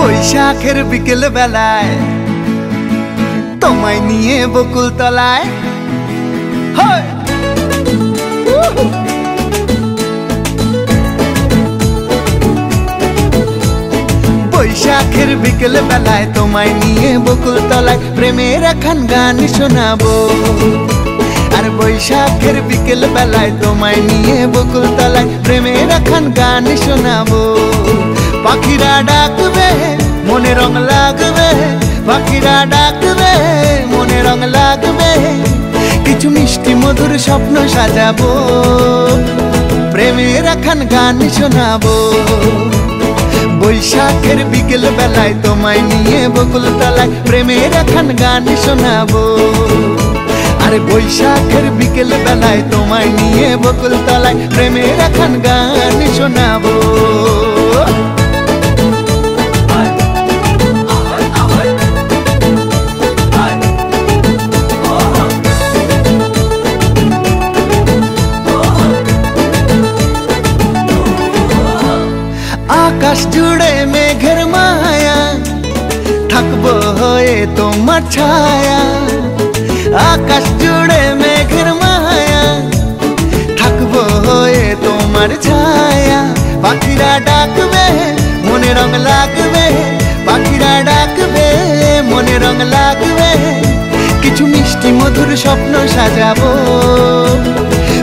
বৈশাখের বিকেল বেলায় তোমায় নিয়ে বকুল তলায় বৈশাখের বিকেল বেলায় তোমায় নিয়ে বকুল তলায় প্রেমের একখান গান শোনাবো। আর বৈশাখের বিকেল বেলায় তোমায় নিয়ে বকুল তলায় প্রেমের একখান গান শোনাবো। পাখিরা ডাকবে মনে রং লাগবে, পাখিরা ডাকবে মনে রং লাগবে, কিছু মিষ্টি মধুর স্বপ্ন সাজাবো, প্রেমের একখান গান শোনাবো। বৈশাখের বিকেল বেলায় তোমায় নিয়ে বকুল তলায় প্রেমের একখান গান শোনাবো। আরে বৈশাখের বিকেল বেলায় তোমায় নিয়ে বকুল তলায় প্রেমের একখান গান শোনাবো। আকাশ জুড়ে মেঘের মায়া, থাকবো হয়ে তোমার ছায়া। আকাশ জুড়ে মেঘের মায়া, থাকবো হয়ে তোমার ছায়া। পাখিরা ডাকবে মনে রং লাগবে, পাখিরা ডাকবে মনে রং লাগবে, কিছু মিষ্টি মধুর স্বপ্ন সাজাবো,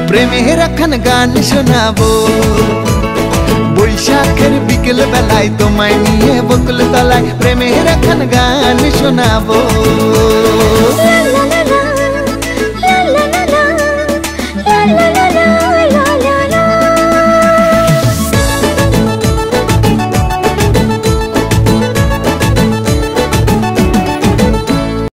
প্রেমের একখান গান শোনাবো। বৈশাখের বিকেল বেলায় তোমায় নিয়ে বকুল তলায় প্রেমের একখান গান শোনাবো।